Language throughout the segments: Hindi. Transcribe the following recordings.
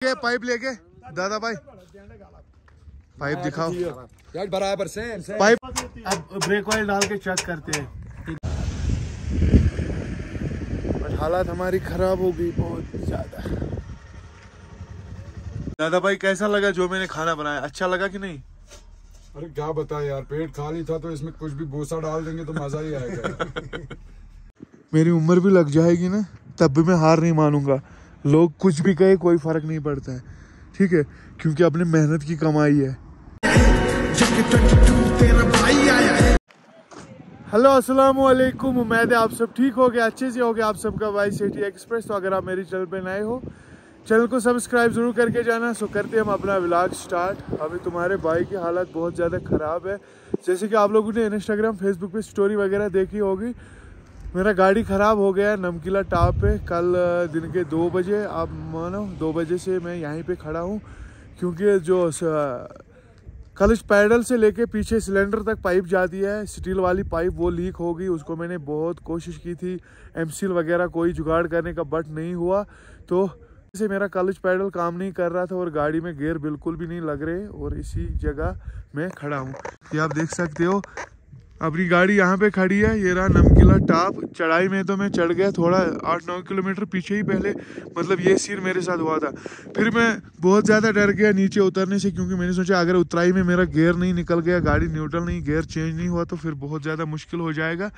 पाइप लेके दादा भाई पाइप दिखाओ यार बराबर से पाइप। अब ब्रेक ऑयल डाल के चेक करते हैं। बट हालात हमारी खराब हो गई बहुत ज्यादा। दादा भाई कैसा लगा जो मैंने खाना बनाया, अच्छा लगा कि नहीं? अरे क्या बता यार, पेट खाली था तो इसमें कुछ भी भूसा डाल देंगे तो मजा ही आएगा। मेरी उम्र भी लग जाएगी ना तब भी मैं हार नहीं मानूंगा। लोग कुछ भी कहे कोई फर्क नहीं पड़ता है, ठीक है, क्योंकि अपनी मेहनत की कमाई है। हेलो अस्सलाम वालेकुम, उम्मीद है आप सब ठीक हो गए, अच्छे से हो गए आप सबका वाई सिटी एक्सप्रेस। तो अगर आप मेरी चैनल पे नए हो चैनल को सब्सक्राइब जरूर करके जाना। सो करते हैं हम अपना व्लॉग स्टार्ट। अभी तुम्हारे भाई की हालत बहुत ज़्यादा ख़राब है, जैसे कि आप लोगों ने इंस्टाग्राम फेसबुक पे स्टोरी वगैरह देखी होगी। मेरा गाड़ी ख़राब हो गया है नमकीला टाप पे। कल दिन के 2 बजे, आप मानो 2 बजे से मैं यहीं पे खड़ा हूँ, क्योंकि जो क्लच पैडल से लेके पीछे सिलेंडर तक पाइप जाती है, स्टील वाली पाइप, वो लीक हो गई। उसको मैंने बहुत कोशिश की थी, एमसील वगैरह कोई जुगाड़ करने का, बट नहीं हुआ। तो से मेरा क्लच पैडल काम नहीं कर रहा था और गाड़ी में गियर बिल्कुल भी नहीं लग रहे, और इसी जगह मैं खड़ा हूँ। ये आप देख सकते हो, अपनी गाड़ी यहाँ पे खड़ी है। ये रहा नमकीला टाप। चढ़ाई में तो मैं चढ़ गया थोड़ा 8-9 किलोमीटर पीछे ही पहले, मतलब ये सीन मेरे साथ हुआ था। फिर मैं बहुत ज़्यादा डर गया नीचे उतरने से, क्योंकि मैंने सोचा अगर उतराई में मेरा गियर नहीं निकल गया, गाड़ी न्यूट्रल नहीं, गियर चेंज नहीं हुआ, तो फिर बहुत ज़्यादा मुश्किल हो जाएगा,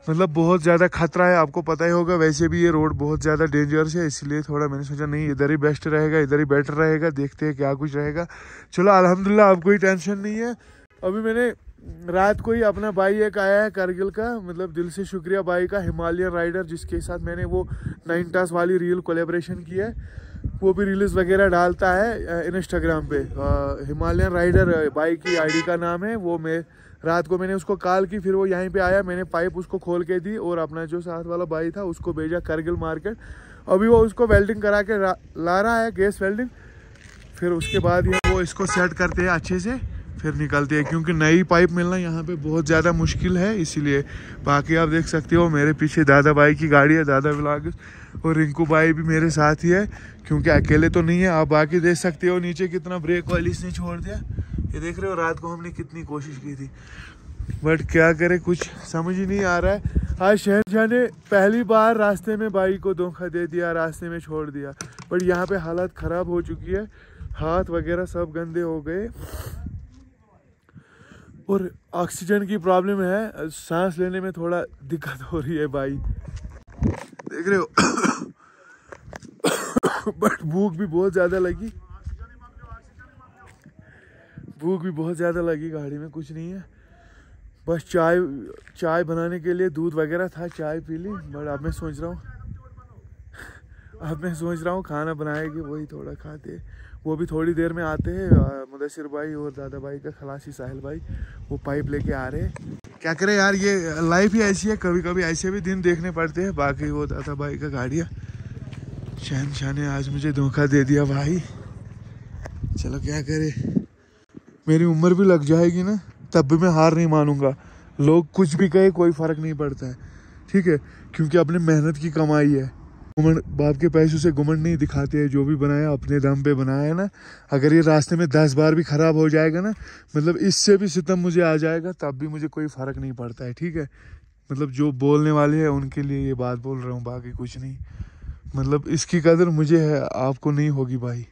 मतलब बहुत ज़्यादा खतरा है। आपको पता ही होगा, वैसे भी ये रोड बहुत ज़्यादा डेंजरस है, इसलिए थोड़ा मैंने सोचा नहीं, इधर ही बेस्ट रहेगा, इधर ही बेटर रहेगा, देखते हैं क्या कुछ रहेगा। चलो अल्हम्दुलिल्लाह अब कोई टेंशन नहीं है। अभी मैंने रात को ही अपना भाई एक आया है कारगिल का, मतलब दिल से शुक्रिया भाई का, हिमालयन राइडर, जिसके साथ मैंने वो 9 टास वाली रील कोलेब्रेशन की है, वो भी रील्स वगैरह डालता है इंस्टाग्राम पे। हिमालयन राइडर भाई की आईडी का नाम है वो। मैं रात को मैंने उसको कॉल की, फिर वो यहीं पे आया, मैंने पाइप उसको खोल के दी, और अपना जो साथ वाला भाई था उसको भेजा कारगिल मार्केट। अभी वो उसको वेल्डिंग करा के ला रहा है, गैस वेल्डिंग। फिर उसके बाद वो इसको सेट करते हैं अच्छे से, फिर निकलती है, क्योंकि नई पाइप मिलना यहाँ पे बहुत ज़्यादा मुश्किल है, इसीलिए। बाकी आप देख सकते हो मेरे पीछे दादा भाई की गाड़ी है, दादा व्लॉग्स, और रिंकू भाई भी मेरे साथ ही है, क्योंकि अकेले तो नहीं है। आप बाकी देख सकते हो नीचे कितना ब्रेक ऑयल इसने छोड़ दिया, ये देख रहे हो। रात को हमने कितनी कोशिश की थी, बट क्या करे, कुछ समझ ही नहीं आ रहा है। आज शहनशाह ने पहली बार रास्ते में भाई को धोखा दे दिया, रास्ते में छोड़ दिया। बट यहाँ पे हालत ख़राब हो चुकी है, हाथ वगैरह सब गंदे हो गए, और ऑक्सीजन की प्रॉब्लम है, सांस लेने में थोड़ा दिक्कत हो रही है भाई, देख रहे हो। बट भूख भी बहुत ज़्यादा लगी, गाड़ी में कुछ नहीं है, बस चाय बनाने के लिए दूध वगैरह था, चाय पी ली। बट अब मैं सोच रहा हूँ खाना बनाएगी वही थोड़ा खाते। वो भी थोड़ी देर में आते हैं, मुदस्सिर भाई और दादा भाई का खलासी साहिल भाई, वो पाइप लेके आ रहे हैं। क्या करें यार, ये लाइफ ही ऐसी है, कभी कभी ऐसे भी दिन देखने पड़ते हैं। बाकी वो दादा भाई का गाड़िया, शहनशाह ने आज मुझे धोखा दे दिया भाई। चलो क्या करे, मेरी उम्र भी लग जाएगी ना तब भी मैं हार नहीं मानूंगा। लोग कुछ भी कहे कोई फ़र्क नहीं पड़ता है, ठीक है, क्योंकि अपनी मेहनत की कमाई है। घुमंड, बाप के पैसों से घुमंड नहीं दिखाते हैं। जो भी बनाया अपने दम पे बनाया है ना। अगर ये रास्ते में 10 बार भी ख़राब हो जाएगा ना, मतलब इससे भी सितम मुझे आ जाएगा, तब भी मुझे कोई फ़र्क नहीं पड़ता है, ठीक है। मतलब जो बोलने वाले हैं उनके लिए ये बात बोल रहा हूँ, बाकी कुछ नहीं। मतलब इसकी कदर मुझे है, आपको नहीं होगी भाई,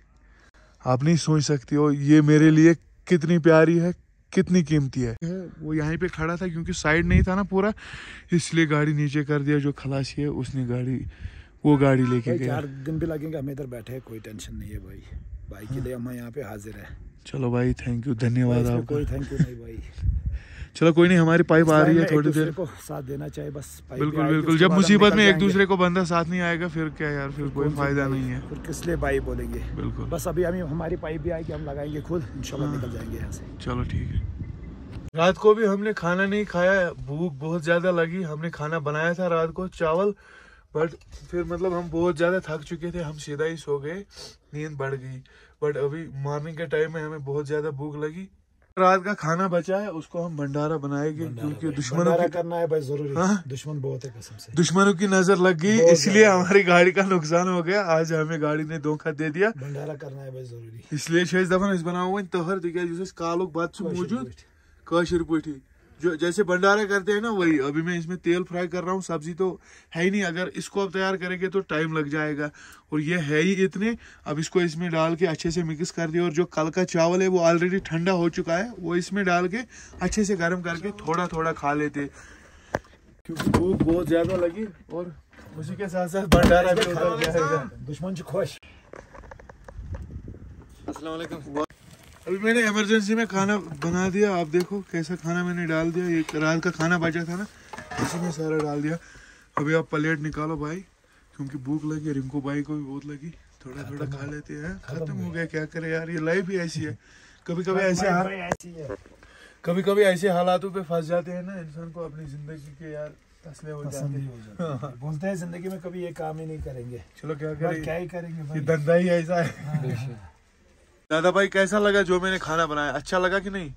आप नहीं सोच सकती हो ये मेरे लिए कितनी प्यारी है, कितनी कीमती है। वो यहीं पे खड़ा था, क्योंकि साइड नहीं था ना पूरा, इसलिए गाड़ी नीचे कर दिया। जो खलासी है उसने वो गाड़ी लेके गया। 4 दिन भी लगेंगे, हमें इधर बैठे हैं, कोई टेंशन नहीं है भाई। भाई के लिए हम यहाँ पे हाजिर है। चलो भाई, थैंक यू, धन्यवाद आपका। कोई थैंक यू नहीं भाई। चलो कोई नहीं, हमारी पाइप आ रही है, थोड़ी देर को साथ देना चाहिए बस। बिल्कुल। जब मुसीबत में एक दूसरे को बंदा साथ नहीं आएगा फिर क्या यार, फिर कोई फायदा नहीं है, फिर किस लिए भाई बोलेंगे। बिल्कुल। बस अभी हमारी पाइप भी आएगी, हम लगाएंगे खुद, इंशाल्लाह निकल जाएंगे यहाँ से। चलो ठीक है। रात को भी हमने खाना नहीं खाया, भूख बहुत ज्यादा लगी। हमने खाना बनाया था रात को, चावल, बट फिर मतलब हम बहुत ज्यादा थक चुके थे, हम सीधा ही सो गए, नींद बढ़ गई। बट अभी मॉर्निंग के टाइम में हमें बहुत ज्यादा भूख लगी, रात का खाना बचा है उसको हम भंडारा बनाएंगे क्योंकि दुश्मनों की करना है भाई जरूरी। हाँ? दुश्मन बहुत है कसम से। दुश्मनों की नजर लग गई इसलिए हमारी गाड़ी का नुकसान हो गया। आज हमें गाड़ी ने धोखा दे दिया। भंडारा करना है भाई जरूरी। इसलिए छह दफा बनाओ तोहर तिकाज कालुक बात मौजूद काशिर पटी जो जैसे भंडारा करते हैं ना वही। अभी मैं इसमें तेल फ्राई कर रहा हूँ। सब्जी तो है ही नहीं, अगर इसको अब तैयार करेंगे तो टाइम लग जाएगा और ये है ही इतने। अब इसको इसमें डाल के अच्छे से मिक्स कर दिया और जो कल का चावल है वो ऑलरेडी ठंडा हो चुका है वो इसमें डाल के अच्छे से गर्म करके थोड़ा थोड़ा खा लेते क्योंकि भूख बहुत ज्यादा लगी और उसी के साथ साथ भंडारा भी उतर जाएगा। दुश्मन जो खुश। अस्सलाम वालेकुम। अभी मैंने इमरजेंसी में खाना बना दिया। आप देखो कैसा खाना मैंने डाल दिया। ये रात का खाना बचा था ना इसी में सारा डाल दिया। अभी आप प्लेट निकालो भाई क्योंकि भूख लगी। रिंकू भाई को भी बहुत लगी। थोड़ा थोड़ा खा लेते हैं। खत्म हो गया क्या करे यार, ये लाइफ ही ऐसी है। कभी कभी ऐसे हालातों पे फंस जाते हैं ना इंसान को अपनी जिंदगी के यार तस्ले हो जाते हैं। बोलते हैं जिंदगी में कभी ये काम ही नहीं करेंगे। चलो क्या करें, क्या ही करेंगे भाई। ये धंधा ही ऐसा है। दादा भाई कैसा लगा जो मैंने खाना बनाया, अच्छा लगा कि नहीं?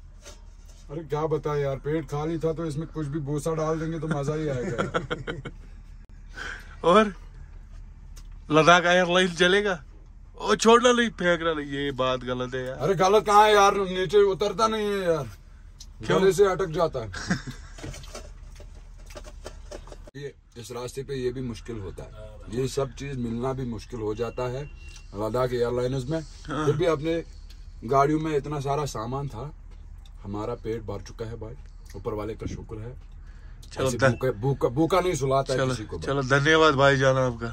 अरे क्या बता यार, पेट खाली था तो इसमें कुछ भी भूसा डाल देंगे तो मजा ही आएगा। और लद्दाख एयरलाइन चलेगा? ओ छोड़ लो, नहीं फेंक रहा, ये बात गलत है यार। अरे गलत कहाँ है यार, नीचे उतरता नहीं है यार, गले से अटक जाता है। ये इस रास्ते पे ये भी मुश्किल होता है, ये सब चीज मिलना भी मुश्किल हो जाता है लद्दाख एयरलाइंस में। फिर भी अपने गाड़ियों में इतना सारा सामान था, हमारा पेट भर चुका है भाई, ऊपर वाले का शुक्र है। चलो भूखा नहीं सुलाता है किसी को। चलो धन्यवाद भाई जान आपका।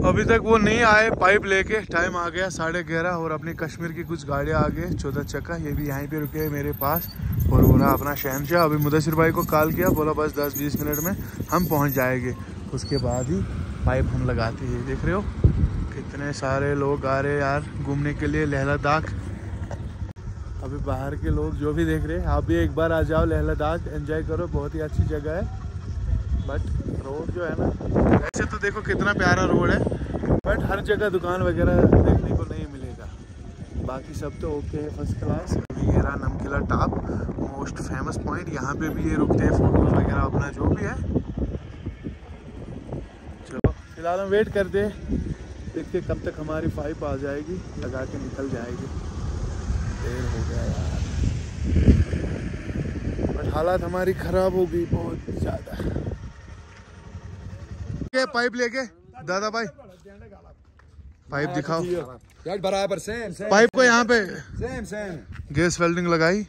अभी तक वो नहीं आए पाइप लेके। टाइम आ गया 11:30 और अपनी कश्मीर की कुछ गाड़ियां आ गए 14 चक्का, ये भी यहीं पे रुके हैं मेरे पास। और वो रहा अपना शहनशाह। अभी मुदस्सिर भाई को कॉल किया, बोला बस 10-20 मिनट में हम पहुंच जाएंगे। उसके बाद ही पाइप हम लगाते हैं। देख रहे हो कितने सारे लोग आ रहे हैं यार घूमने के लिए लद्दाख। अभी बाहर के लोग जो भी देख रहे हैं, आप भी एक बार आ जाओ लद्दाख, एंजॉय करो, बहुत ही अच्छी जगह है। बट रोड जो है ना, वैसे तो देखो कितना प्यारा रोड है, बट हर जगह दुकान वगैरह देखने को नहीं मिलेगा। बाकी सब तो ओके है, फर्स्ट क्लास। ये रहा नमकीला टॉप, मोस्ट फेमस पॉइंट। यहाँ पे भी ये रुकते हैं फोटोज वगैरह अपना जो भी है। चलो फिलहाल हम वेट करते हैं, देखते कब तक हमारी पाइप आ जाएगी, लगा के निकल जाएगी। देर हो गया यार, बट हालात हमारी खराब हो गई बहुत ज़्यादा। पाइप लेके दादा भाई पाइप दिखाओ बराबर सेम पाइप को यहाँ पे सेम गैस वेल्डिंग लगाई।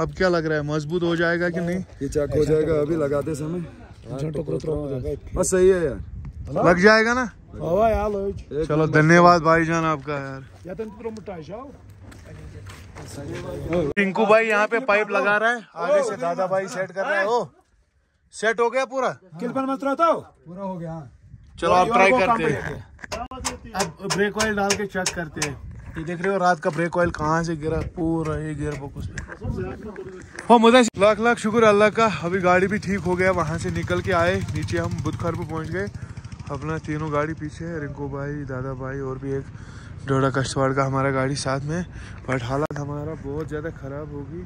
अब क्या लग रहा है, मजबूत हो जाएगा कि नहीं? ये चेक हो जाएगा अभी लगाते समय। बस सही है यार, लग जाएगा ना। चलो धन्यवाद भाईजान आपका यार। टिंकू भाई यहाँ पे पाइप लगा रहा है, आगे से दादा भाई सेट कर रहे हैं। ओ सेट हो गया पूरा? पूरा हो गया। चलो आप ट्राई करते हैं। अब ब्रेक ऑयल डाल के चेक करते हैं। ये देख रहे हो रात का ब्रेक ऑयल कहाँ से गिरा, पूरा ये गियर बॉक्स पे। हो मुझे लाख लाख शुक्र अल्लाह का, अभी गाड़ी भी ठीक हो गया। वहाँ से निकल के आए नीचे, हम बुधखर पे पहुँच गए। अपना तीनों गाड़ी पीछे है, रिंकू भाई, दादा भाई और भी एक डोडा कश्तवाड़ का हमारा गाड़ी साथ में। बट हालत हमारा बहुत ज़्यादा ख़राब होगी।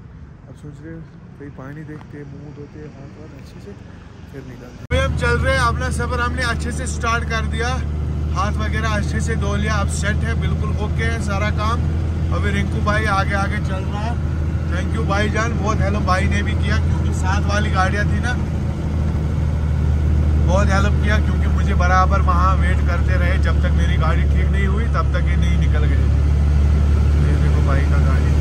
अब सोच रहे भाई पानी देखते, मुँह धोते, हाथ अच्छे से फिर निकलते। अभी हम चल रहे हैं, अपना सफ़र हमने अच्छे से स्टार्ट कर दिया, हाथ वगैरह अच्छे से धो लिया, अब सेट है, बिल्कुल ओके है सारा काम। अभी रिंकू भाई आगे आगे चल रहा है। थैंक यू भाईजान, बहुत हेल्प भाई ने भी किया क्योंकि साथ वाली गाड़ियाँ थी ना, बहुत हेल्प किया क्योंकि मुझे बराबर वहाँ वेट करते रहे जब तक मेरी गाड़ी ठीक नहीं हुई, तब तक ये नहीं निकल गई। ये देखो भाई का गाड़ी।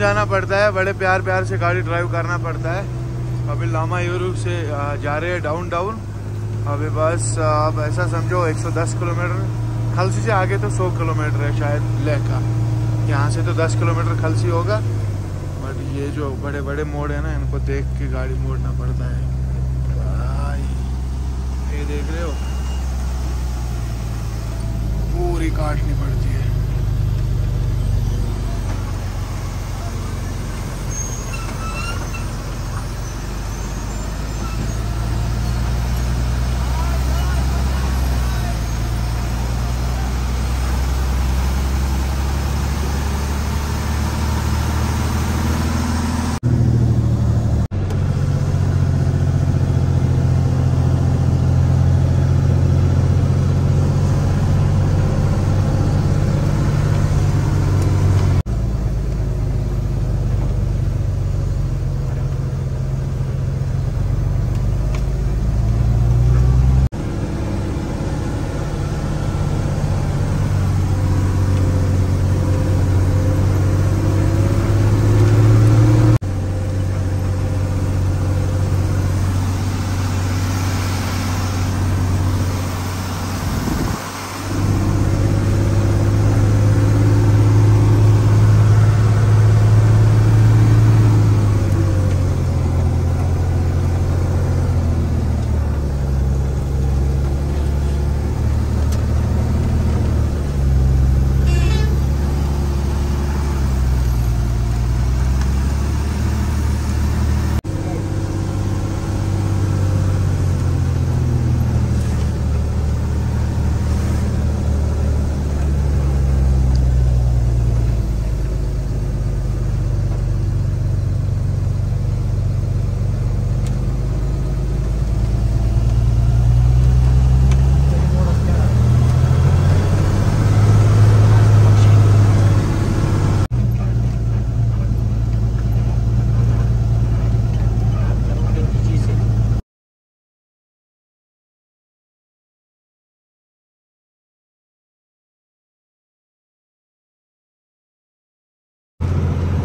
समझाना पड़ता है, बड़े प्यार प्यार से गाड़ी ड्राइव करना पड़ता है। अभी लामा यूरोप से जा रहे हैं डाउन। अभी बस आप ऐसा समझो 110 किलोमीटर, खलसी से आगे तो 100 किलोमीटर है शायद लेह का। यहाँ से तो 10 किलोमीटर खलसी होगा, बट ये जो बड़े बड़े मोड़ है ना, इनको देख के गाड़ी मोड़ना पड़ता है भाई। ये देख रहे हो, पूरी काटनी पड़ती है।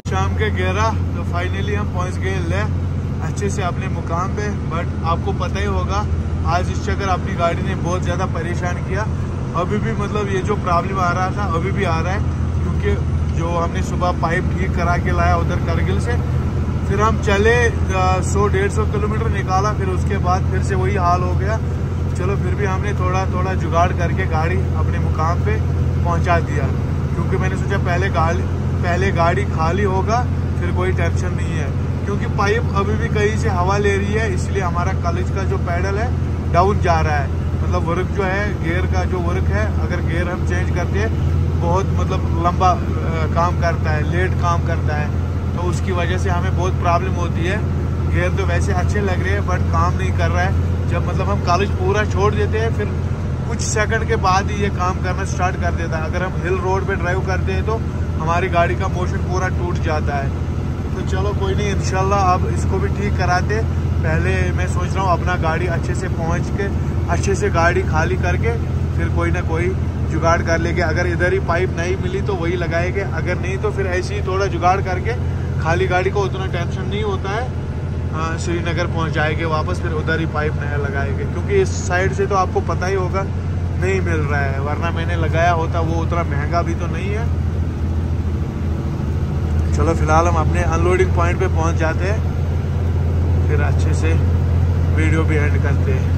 शाम के 11 तो फाइनली हम पहुंच गए लेह अच्छे से अपने मुकाम पे। बट आपको पता ही होगा आज इस चक्कर अपनी गाड़ी ने बहुत ज़्यादा परेशान किया। अभी भी मतलब ये जो प्रॉब्लम आ रहा था अभी भी आ रहा है, क्योंकि जो हमने सुबह पाइप ठीक करा के लाया उधर करगिल से, फिर हम चले 100-150 किलोमीटर निकाला, फिर उसके बाद फिर से वही हाल हो गया। चलो फिर भी हमने थोड़ा थोड़ा जुगाड़ करके गाड़ी अपने मुकाम पे पहुंचा दिया, क्योंकि मैंने सोचा पहले गाड़ी खाली होगा फिर कोई टेंशन नहीं है, क्योंकि पाइप अभी भी कहीं से हवा ले रही है, इसलिए हमारा कॉलेज का जो पैडल है डाउन जा रहा है। मतलब वर्क जो है गियर का जो वर्क है, अगर गियर हम चेंज करते हैं बहुत मतलब लंबा काम करता है, लेट काम करता है, तो उसकी वजह से हमें बहुत प्रॉब्लम होती है। गियर तो वैसे अच्छे लग रहे हैं बट काम नहीं कर रहा है। जब मतलब हम कॉलेज पूरा छोड़ देते हैं फिर कुछ सेकंड के बाद ही ये काम करना स्टार्ट कर देता है। अगर हम हिल रोड पे ड्राइव करते हैं तो हमारी गाड़ी का मोशन पूरा टूट जाता है। तो चलो कोई नहीं, इंशाल्लाह अब इसको भी ठीक कराते। पहले मैं सोच रहा हूँ अपना गाड़ी अच्छे से पहुँच के अच्छे से गाड़ी खाली करके फिर कोई ना कोई जुगाड़ कर लेंगे। अगर इधर ही पाइप नहीं मिली तो वही लगाएंगे, अगर नहीं तो फिर ऐसे ही थोड़ा जुगाड़ करके खाली गाड़ी को उतना टेंशन नहीं होता है, श्रीनगर पहुँच जाएंगे वापस, फिर उधर ही पाइप नया लगाएंगे। क्योंकि इस साइड से तो आपको पता ही होगा नहीं मिल रहा है, वरना मैंने लगाया होता, वो उतना महंगा भी तो नहीं है। चलो फिलहाल हम अपने अनलोडिंग पॉइंट पे पहुंच जाते हैं, फिर अच्छे से वीडियो भी एंड करते हैं।